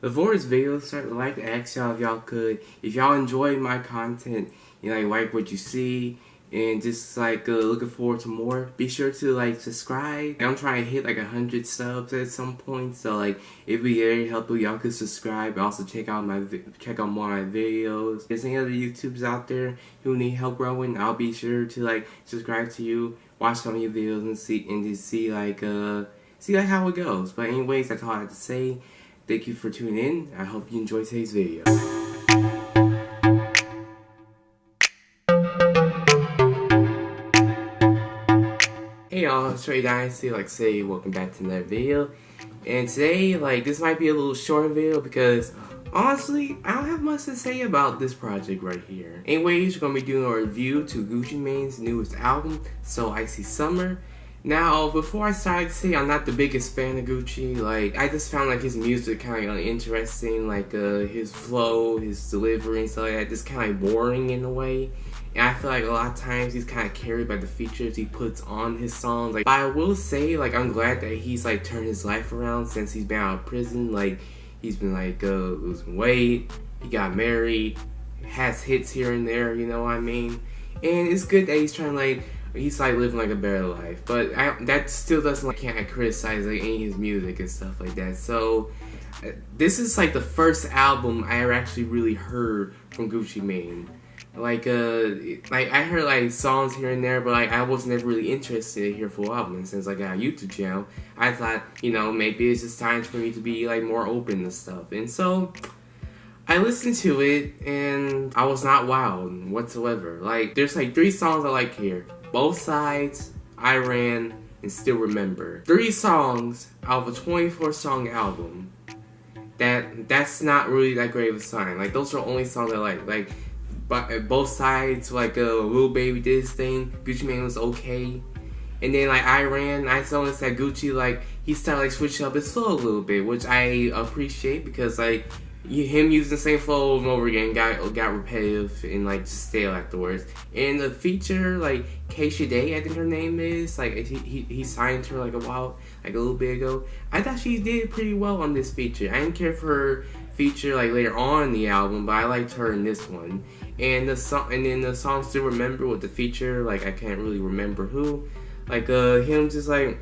Before this video starts, I'd like to ask y'all if y'all enjoy my content, like what you see, and just looking forward to more, be sure to subscribe. I'm trying to hit 100 subs at some point, so it'd be very helpful. Y'all could subscribe. Also check out more of my videos. If there's any other YouTubers out there who need help growing, I'll be sure to subscribe to you, watch some of your videos, and see how it goes. But anyways, that's all I have to say. Thank you for tuning in. I hope you enjoyed today's video. Hey y'all, Stray Dynasty, welcome back to another video. And today, this might be a little short video because honestly, I don't have much to say about this project right here. Anyways, we're gonna be doing a review to Gucci Mane's newest album, So Icy Summer. Now, before I start, I'd say I'm not the biggest fan of Gucci. I just found his music kind of uninteresting, his flow, his delivery and stuff like that, just kind of boring in a way. And I feel like a lot of times he's kind of carried by the features he puts on his songs. But I will say, I'm glad that he's turned his life around since he's been out of prison. He's been losing weight, he got married, has hits here and there, you know what I mean? And it's good that he's trying he's living a better life, but that still doesn't can't criticize any of his music and stuff like that. So this is the first album I ever actually really heard from Gucci Mane. I heard songs here and there, but I was never really interested to hear full album. And since I got a YouTube channel, I thought maybe it's just time for me to be more open to stuff. And so I listened to it and I was not wowed whatsoever. There's 3 songs I like here. Both Sides, I Ran, and Still Remember. 3 songs out of a 24-song album. That's not really that great of a sign. Those are the only songs I like. But Both Sides, Lil Baby did his thing. Gucci Mane was okay. And then I Ran, I saw that Gucci he started switching up his flow a little bit, which I appreciate because him using the same flow over and over again got repetitive and just stale afterwards. And the feature, Keisha Day, I think her name is, he signed her a little bit ago. I thought she did pretty well on this feature. I didn't care for her feature later on in the album, but I liked her in this one. And the song Still Remember with the feature, I can't really remember who. Him just again,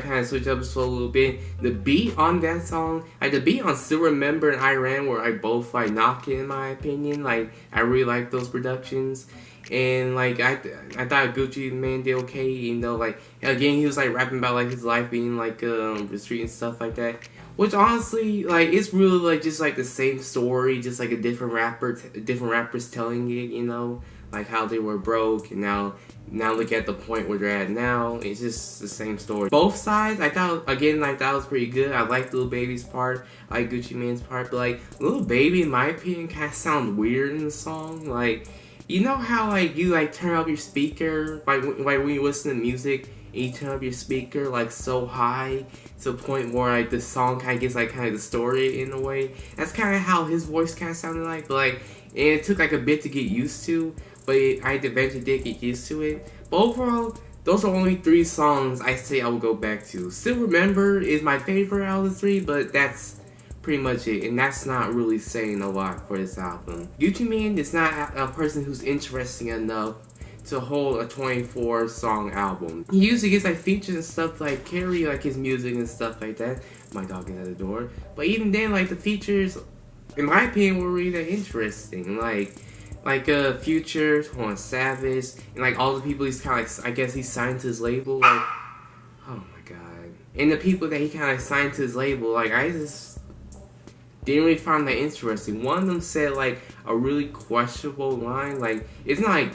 kind of switch up his flow a little bit. The beat on that song, the beat on Still Remember and I Ran were both knocking in my opinion. I really like those productions. And I thought Gucci Mane did okay, even though again he was rapping about his life being the street and stuff like that. Which honestly, it's really just the same story, just a different rappers telling it, how they were broke and now look at the point where they're at now. It's just the same story. Both Sides, I thought was pretty good. I liked Lil Baby's part, I like Gucci Mane's part, but Lil Baby in my opinion kind of sound weird in the song. You know how you turn up your speaker when you listen to music and you turn up your speaker so high to the point where the song kind of gets kind of distorted in a way. That's kind of how his voice kind of sounded but and it took a bit to get used to, but I eventually did get used to it. But overall, those are only 3 songs I say I will go back to. Still Remember is my favorite out of the 3, but that's pretty much it, and that's not really saying a lot for this album. Gucci Mane is not a person who's interesting enough to hold a 24-song album. He usually gets features and stuff carry his music and stuff like that. My dog is at the door. But even then, the features, in my opinion, were really that interesting. Future, 21 Savage, and all the people he's kind of I guess he signed to his label. Oh my god. And the people that he kind of signed to his label, I just didn't really find that interesting. One of them said a really questionable line. It's not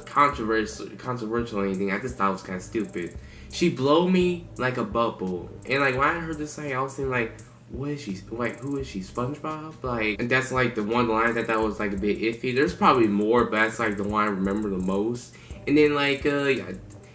controversial or anything. I just thought it was kind of stupid. She blow me like a bubble. And when I heard this I was thinking what is she, who is she, SpongeBob? And that's the one line that was a bit iffy. There's probably more, but that's the one I remember the most. And then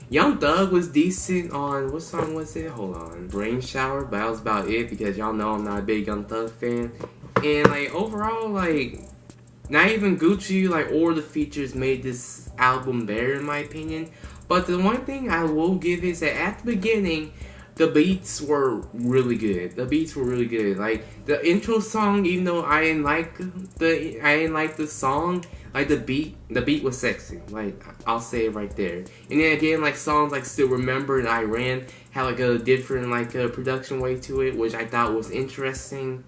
Young Thug was decent on, what song was it? Hold on. Brain Shower, but that was about it because y'all know I'm not a big Young Thug fan. And overall, not even Gucci or the features made this album better in my opinion. But the one thing I will give is that at the beginning, the beats were really good. The beats were really good. Like the intro song, even though I didn't like the song, like the beat was sexy. Like I'll say it right there. And then again, like songs like Still Remember and I Ran had like a different like production way to it, which I thought was interesting.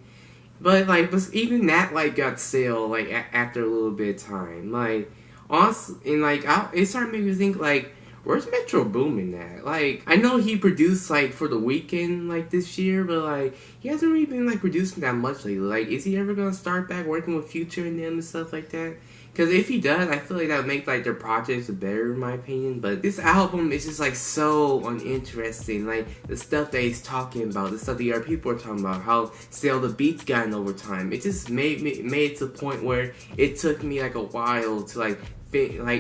But like, but even that like got stale like after a little bit of time. Like, honestly, and like it started making me think like, where's Metro Boomin at? Like, I know he produced like for The Weeknd like this year, but like he hasn't really been like producing that much lately. Like, is he ever gonna start back working with Future and them and stuff like that? Because if he does, I feel like that would make like their projects better in my opinion. But this album is just like so uninteresting. Like the stuff that he's talking about, the stuff that other people are talking about, how still the beats gotten over time. It just made it to the point where it took me like a while to like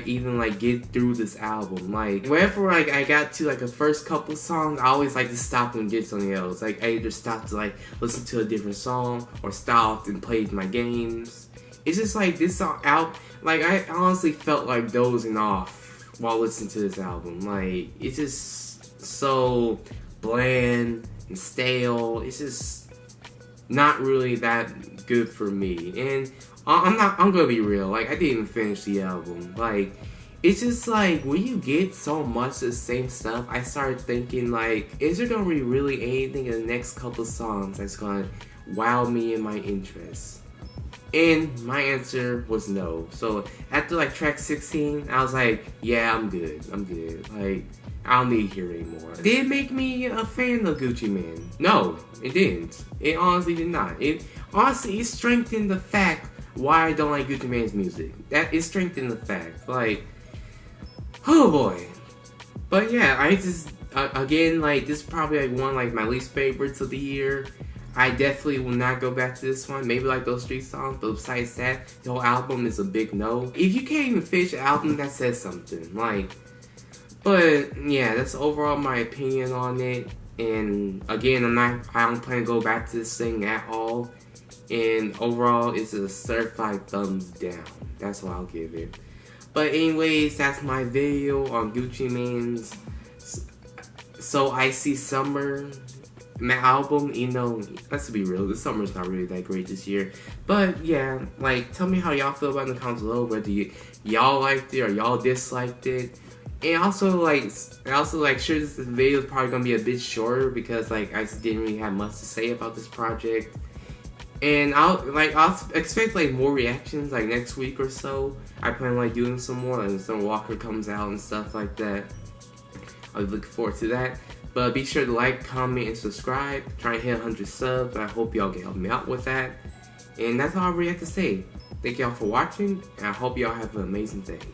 even like get through this album. Like whenever like I got to like the first couple songs, I always like to stop and get something else. Like I either stop to like listen to a different song or stopped and played my games. It's just like this song out. Like I honestly felt like dozing off while listening to this album. Like it's just so bland and stale. It's just not really that good for me. And I'm gonna be real. Like I didn't even finish the album. Like it's just like when you get so much of the same stuff, I started thinking like, is there gonna be really anything in the next couple songs that's gonna wow me in my interest? And my answer was no. So after like track 16, I was like, yeah, I'm good. Like, I don't need to hear anymore. Did it make me a fan of Gucci Mane? No, it didn't. It honestly did not. It strengthened the fact why I don't like Gucci Mane's music. It strengthened the fact. Like, oh boy. But yeah, I just, again, like, this is probably like one like my least favorites of the year. I definitely will not go back to this one. Maybe like those street songs, but besides that, the whole album is a big no. If you can't even finish an album, that says something. Like, but yeah, that's overall my opinion on it. And again, I don't plan to go back to this thing at all. And overall, it's a certified thumbs down. That's what I'll give it. But anyways, that's my video on Gucci Mane's So Icy Summer. My album, you know, let's be real, this summer's not really that great this year. But yeah, like, tell me how y'all feel about it in the comments below, whether y'all liked it or y'all disliked it. And also sure this video is probably gonna be a bit shorter because like I didn't really have much to say about this project. And I'll expect like more reactions like next week or so. I plan on like doing some more, like some Walker comes out and stuff like that. I'm looking forward to that. But be sure to like, comment, and subscribe. Try to hit 100 subs. I hope y'all can help me out with that. And that's all I really have to say. Thank y'all for watching, and I hope y'all have an amazing day.